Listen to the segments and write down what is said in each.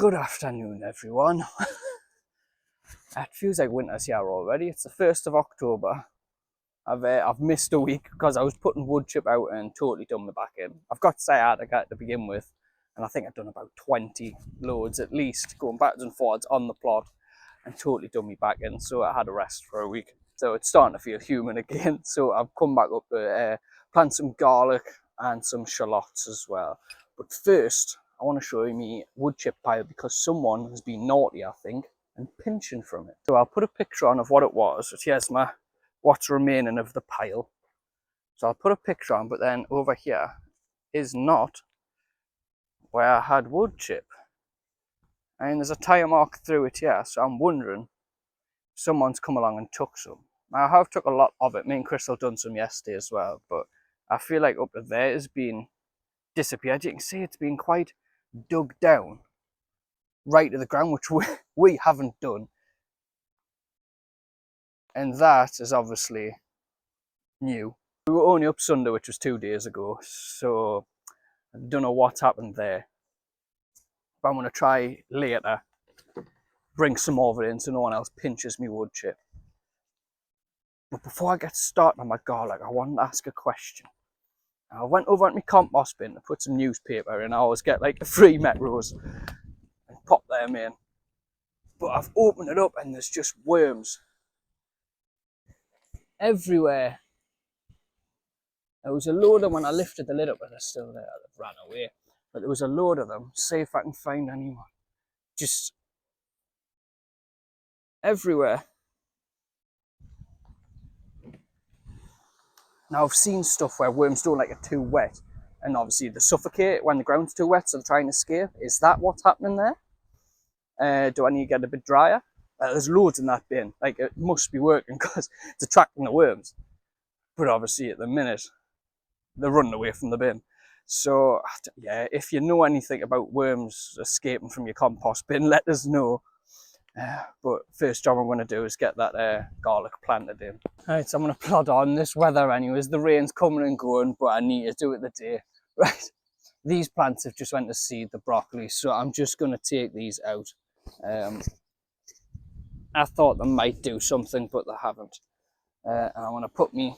Good afternoon, everyone. It feels like winter's here already. It's the 1st of October. I've missed a week because I was putting wood chip out and totally done my back in. I've got sciatica to begin with, and I think I've done about 20 loads at least, going backwards and forwards on the plot, and totally done my back in. So I had a rest for a week. So it's starting to feel human again. So I've come back up to plant some garlic and some shallots as well. But first, I want to show you my wood chip pile because someone has been naughty, I think, and pinching from it. So I'll put a picture on of what it was. So here's what's remaining of the pile. So I'll put a picture on, but then over here is not where I had wood chip. And there's a tire mark through it here, so I'm wondering if someone's come along and took some. Now, I have took a lot of it. Me and Crystal done some yesterday as well, but I feel like up to there has been disappeared. You can see it's been quite dug down right to the ground, which we haven't done. And that is obviously new. We were only up Sunday, which was 2 days ago, so I don't know what's happened there. But I'm going to try later, bring some of it in so no one else pinches me wood chip. But before I get started on my garlic, I want to ask a question. I went over at my compost bin to put some newspaper in. I always get like the free Metros and pop them in. But I've opened it up and there's just worms everywhere. There was a load of them when I lifted the lid up, but they're still there. They've ran away. But there was a load of them. See if I can find anyone. Just everywhere. Now I've seen stuff where worms don't like it too wet, and obviously they suffocate when the ground's too wet, so they're trying to escape. Is that what's happening there? Do I need to get a bit drier? There's loads in that bin. Like, it must be working because it's attracting the worms. But obviously at the minute, they're running away from the bin. So yeah, if you know anything about worms escaping from your compost bin, let us know. But first job I'm going to do is get that garlic planted in. Right, so I'm going to plod on. This weather anyways, the rain's coming and going, but I need to do it the day. Right, these plants have just went to seed, the broccoli, so I'm just going to take these out. I thought they might do something, but they haven't. And I want to put me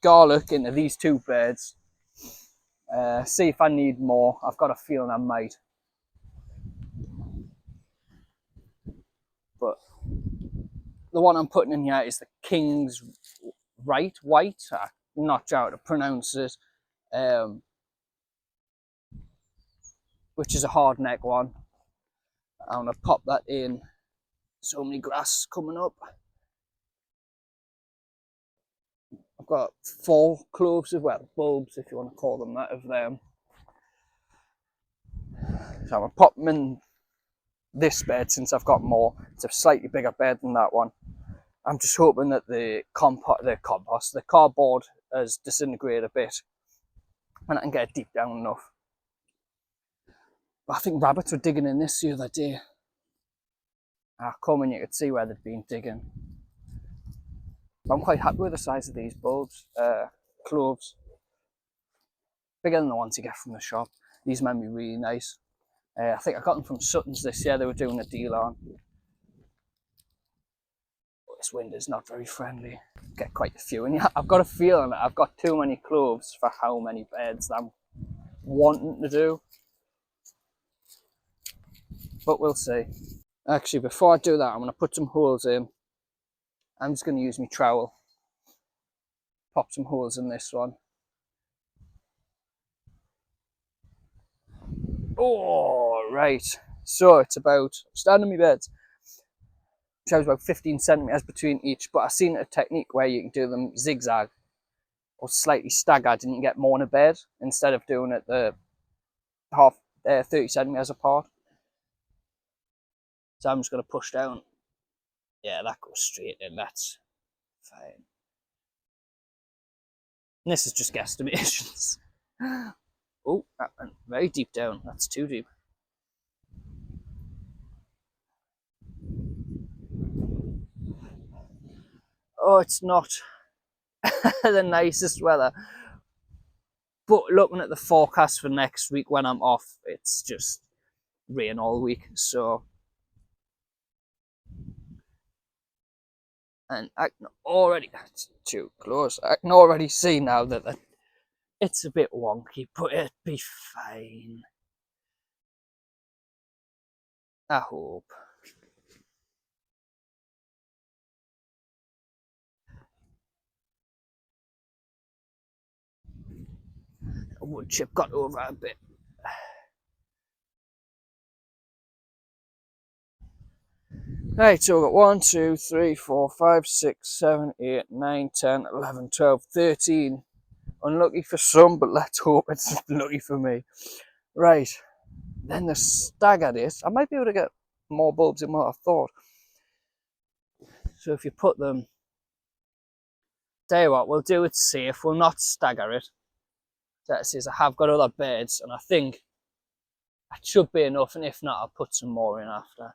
garlic into these 2 beds. See if I need more. I've got a feeling I might. But the one I'm putting in here is the King's White. I'm not sure how to pronounce it. Which is a hard neck one. I'm going to pop that in. So many grass coming up. I've got 4 cloves of, well, bulbs, if you want to call them that, of them. So I'm going to pop them in this bed since I've got more. It's a slightly bigger bed than that one. I'm just hoping that the cardboard has disintegrated a bit and I can get it deep down enough. But I think rabbits were digging in this the other day. I come and you could see where they'd been digging. I'm quite happy with the size of these bulbs, cloves. Bigger than the ones you get from the shop. These might be really nice. I think I got them from Sutton's this year. They were doing a deal on. But this wind is not very friendly. Get quite a few. And yeah, I've got a feeling that I've got too many cloves for how many beds I'm wanting to do. But we'll see. Actually, before I do that, I'm going to put some holes in. I'm just going to use my trowel. Pop some holes in this one. Oh, right. So it's about, standing on my beds, which has about 15 centimetres between each, but I've seen a technique where you can do them zigzag or slightly staggered and you can get more in a bed instead of doing it the 30 centimetres apart. So I'm just going to push down. Yeah, that goes straight in. That's fine. And this is just guesstimations. Oh, that went very deep down. That's too deep. Oh, it's not the nicest weather. But looking at the forecast for next week when I'm off, it's just rain all week, so. And I can already, that's too close, I can already see now that it's a bit wonky, but it'd be fine. I hope. A wood chip got over a bit. Right, so we've got 1, 2, 3, 4, 5, 6, 7, 8, 9, 10, 11, 12, 13. Unlucky for some, but let's hope it's lucky for me. Right, then the staggered is, I might be able to get more bulbs than what I thought. So if you put them, tell you what, we'll do it safe, we'll not stagger it. That says I have got other beds, and I think that should be enough, and if not, I'll put some more in after.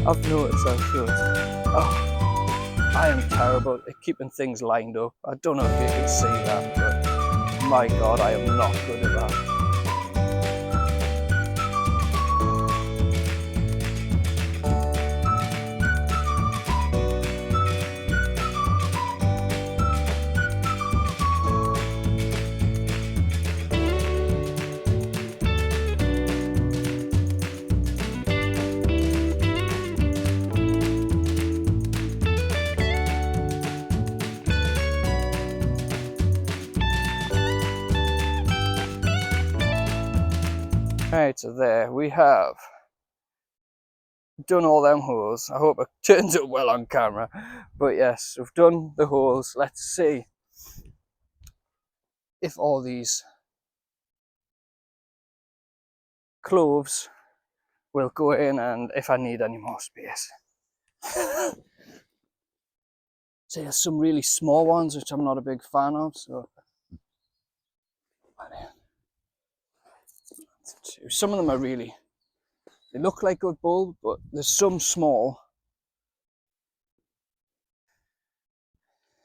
I've noticed I should. Oh, I am terrible at keeping things lined up. I don't know if you can see that, but my God, I am not good at that. Right, so there we have done all them holes. I hope it turns out well on camera. But yes, we've done the holes. Let's see if all these cloves will go in and if I need any more space. So there's some really small ones which I'm not a big fan of, so some of them are really, they look like good bulbs, but there's some small.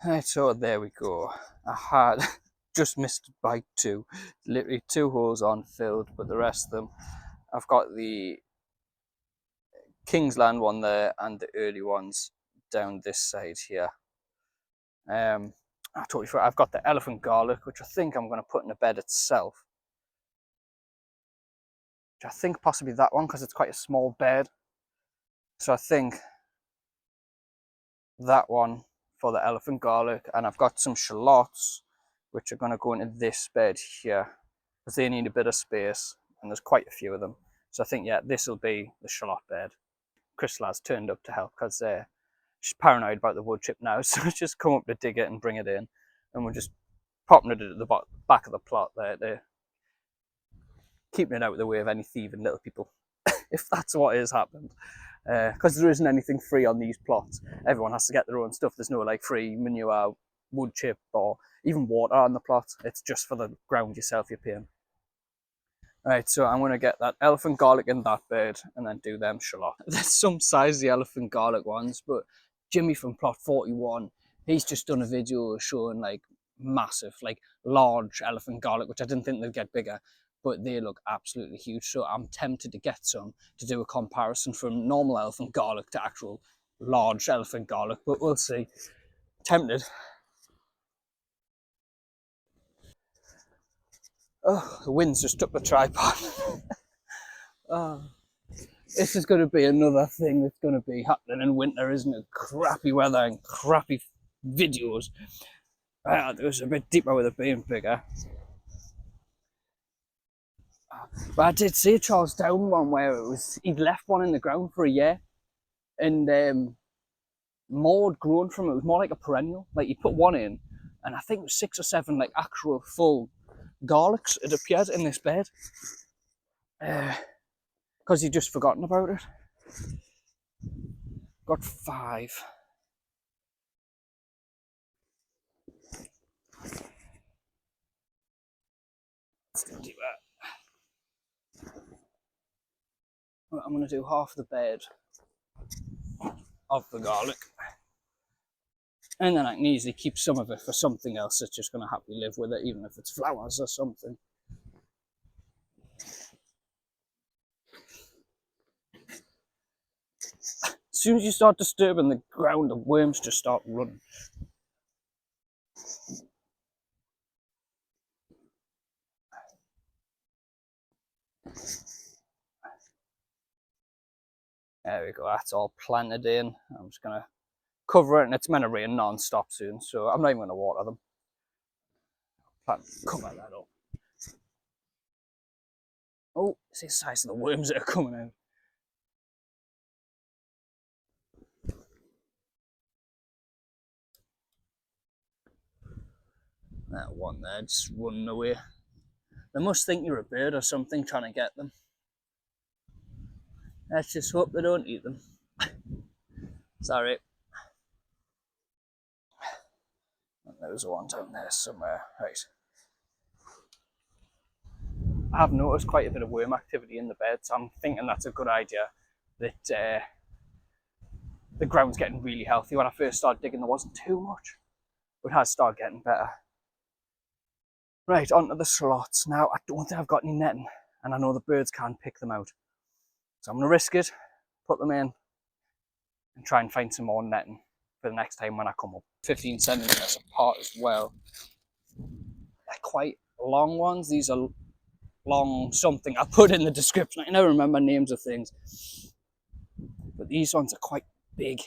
Right, so there we go. I had just missed by 2, literally 2 holes on filled, but the rest of them, I've got the Kingsland one there and the early ones down this side here. I totally forgot, I've got the elephant garlic, which I think I'm going to put in the bed itself. I think possibly that one because it's quite a small bed. So I think that one for the elephant garlic, and I've got some shallots which are going to go into this bed here because they need a bit of space and there's quite a few of them. So I think, yeah, this will be the shallot bed. Crystal has turned up to help because she's paranoid about the wood chip now, so she's just come up to dig it and bring it in, and we're just popping it at the back of the plot there. They're keeping it out of the way of any thieving little people, if that's what has happened. Because there isn't anything free on these plots. Everyone has to get their own stuff. There's no like free manure, wood chip, or even water on the plot. It's just for the ground yourself you're paying. Right, so I'm going to get that elephant garlic in that bed and then do them shallot. There's some size of the elephant garlic ones, but Jimmy from plot 41, he's just done a video showing like massive, like large elephant garlic, which I didn't think they'd get bigger, but they look absolutely huge. So I'm tempted to get some to do a comparison from normal elephant garlic to actual large elephant garlic, but we'll see. Tempted. Oh, the wind's just took the tripod. Oh, this is going to be another thing that's going to be happening in winter, isn't it? Crappy weather and crappy videos. It was a bit deeper with it being bigger. But I did see a Charles Down one where it was he'd left one in the ground for a year, and more had grown from it. It was more like a perennial. Like he put one in, and I think it was 6 or 7 like actual full garlics had appeared in this bed. Because he'd just forgotten about it. Got 5. Still deeper. Well, I'm going to do half the bed of the garlic. And then I can easily keep some of it for something else that's just going to happily live with it, even if it's flowers or something. As soon as you start disturbing the ground, the worms just start running. There we go, that's all planted in. I'm just going to cover it, and it's meant to rain non-stop soon, so I'm not even going to water them. Cover that up. Oh, see the size of the worms that are coming out. That one there just running away. They must think you're a bird or something trying to get them. Let's just hope they don't eat them. Sorry. There's one down there somewhere. Right. I've noticed quite a bit of worm activity in the bed, so I'm thinking that's a good idea. That the ground's getting really healthy. When I first started digging, there wasn't too much, but it has started getting better. Right, onto the shallots. Now, I don't think I've got any netting, and I know the birds can't pick them out. So I'm going to risk it, put them in, and try and find some more netting for the next time when I come up. 15 centimetres apart as well. They're quite long ones. These are long something. I'll put in the description. I never remember names of things. But these ones are quite big.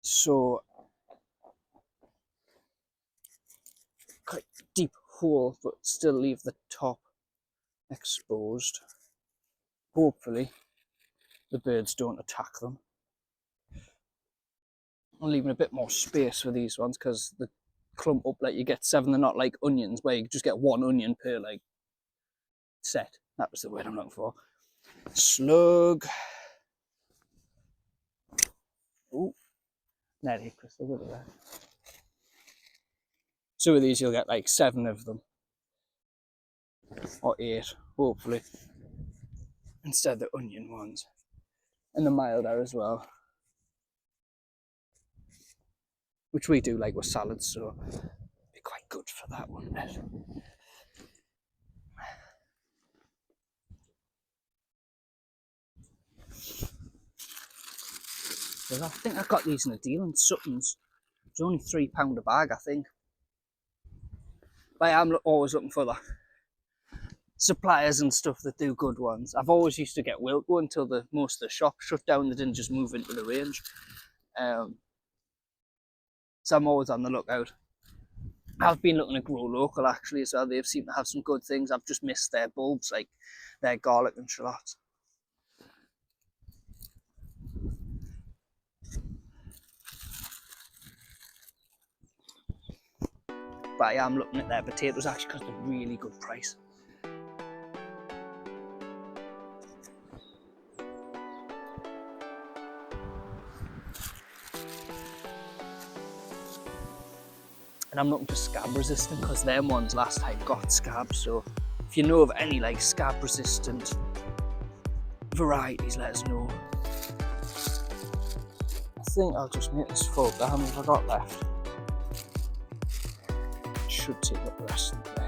So, quite deep hole, but still leave the top exposed. Hopefully, the birds don't attack them. I'm leaving a bit more space for these ones because the clump up, like you get 7. They're not like onions where you just get 1 onion per like set. That was the word I'm looking for. Slug. Ooh, nearly crystal. Look at that. Some of these you'll get like 7 of them, or 8, hopefully, instead of the onion ones, and the milder as well, which we do like with salads, so it'd be quite good for that, wouldn't it? Well, I think I got these in a deal in Sutton's. It's only £3 a bag, I think. But I'm always looking for the suppliers and stuff that do good ones. I've always used to get Wilco until most of the shops shut down. They didn't just move into the range. So I'm always on the lookout. I've been looking at Grow Local actually as well. They seem to have some good things. I've just missed their bulbs, like their garlic and shallots. But I am looking at their potatoes actually because they're really good price. And I'm looking for scab resistant because them ones last time got scabs. So if you know of any like scab resistant varieties, let us know. I think I'll just make this full. How many have I got left? Should take up the rest of the bed.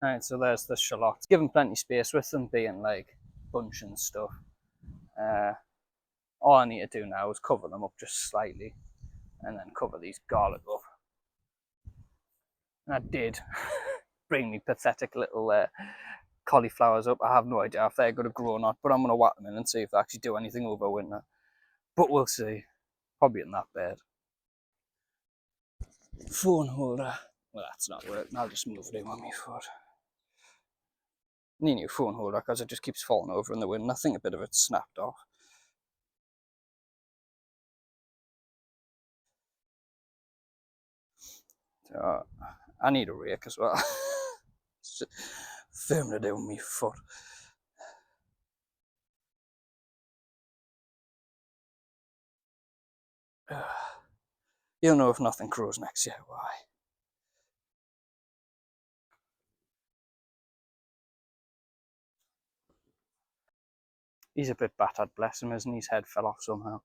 Alright, so there's the shallots. Given plenty of space with them being like bunch and stuff. All I need to do now is cover them up just slightly and then cover these garlic up. And I did bring me pathetic little cauliflowers up. I have no idea if they're going to grow or not, but I'm going to whack them in and see if they actually do anything over winter. But we'll see. Probably in that bed. Phone holder. Well, that's not working. I'll just move it in on my foot. Need a new phone holder because it just keeps falling over in the wind. I think a bit of it snapped off. So, I need a rake as well. It's firming it in my foot. You'll know if nothing grows next year why. He's a bit battered, bless him, isn't he? His head fell off somehow.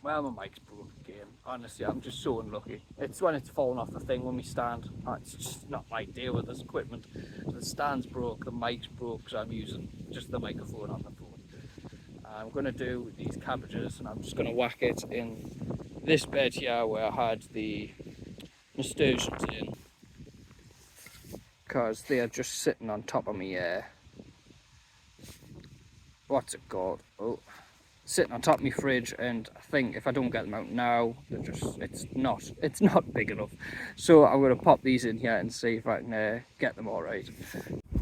Well, my mic's broke again. Honestly, I'm just so unlucky. It's when it's fallen off the thing when we stand. It's just not my deal with this equipment. The stand's broke, the mic's broke, so I'm using just the microphone on the phone. I'm going to do these cabbages and I'm just going to whack it in this bed here where I had the nasturtiums in. Because they are just sitting on top of me, what's it called? Oh. Sitting on top of my fridge, and I think if I don't get them out now, it's not big enough. So I'm going to pop these in here and see if I can get them all right.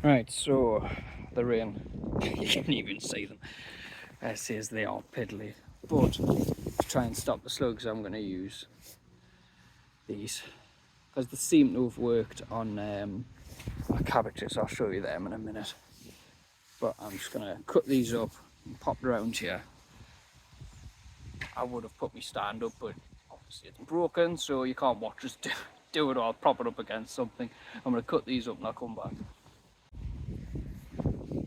Right, so they're in. You can even see them. It says they are piddly, but to try and stop the slugs, I'm going to use these because they seem to have worked on my cabbages. I'll show you them in a minute. But I'm just going to cut these up and pop around here. I would have put my stand up, but obviously it's broken, so you can't watch us do it all, prop it up against something. I'm going to cut these up and I'll come back.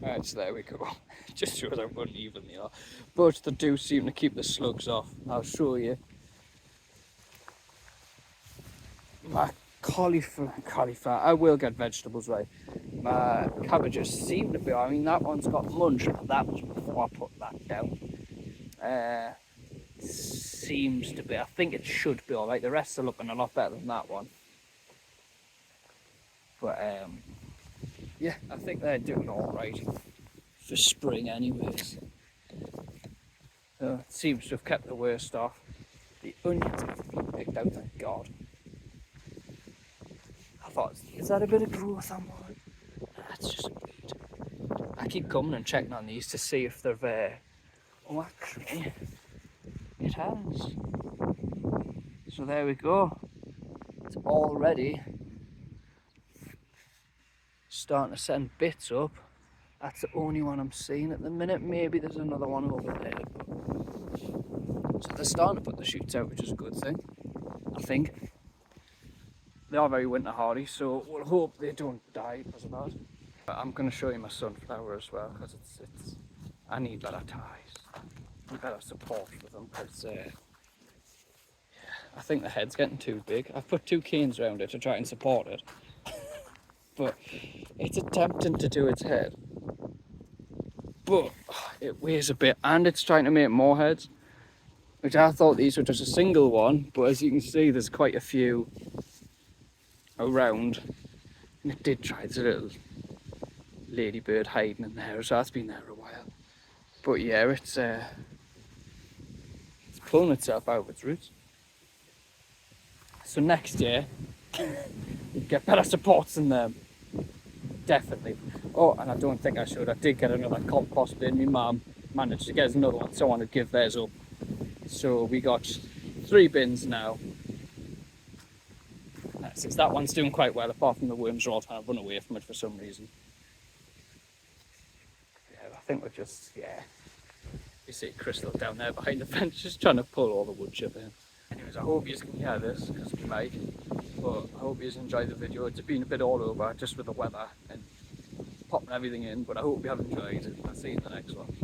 Alright, so there we go. Just shows how uneven they are. But they do seem to keep the slugs off. I'll show you. My cauliflower, I will get vegetables right. My cabbages seem to be, I mean that one's got munch, but that was before I put that down. Seems to be, I think it should be alright. The rest are looking a lot better than that one. But yeah, I think they're doing alright for spring anyways. So it seems to have kept the worst off. The onions have been picked out, thank God. I thought, is that a bit of growth on one? That's just a weed. I keep coming and checking on these to see if they're oh actually it has. So there we go. It's already starting to send bits up. That's the only one I'm seeing at the minute. Maybe there's another one over there. So they're starting to put the shoots out, which is a good thing, I think. They are very winter hardy, so we'll hope they don't die because of that. But I'm going to show you my sunflower as well, because it's I need better ties. Better support with them, because I think the head's getting too big. I've put 2 canes around it to try and support it, but it's attempting to do its head, but it weighs a bit, and it's trying to make more heads, which I thought these were just a single one, but as you can see there's quite a few around, and it did try. There's a little ladybird hiding in there, so that's been there a while. But yeah, it's pulling itself out of its roots. So next year, you get better supports than them. Definitely. Oh, and I don't think I should. I did get another compost bin. My mum managed to get another one, so I want to give theirs up. So we got 3 bins now. Since that one's doing quite well, apart from the worms are all trying to run away from it for some reason. Yeah, I think we're just, yeah. You see Crystal down there behind the fence, just trying to pull all the wood chip in. Anyways, I hope you can hear this, because we might. But I hope you enjoyed the video. It's been a bit all over, just with the weather and popping everything in. But I hope you have enjoyed. I'll see you in the next one.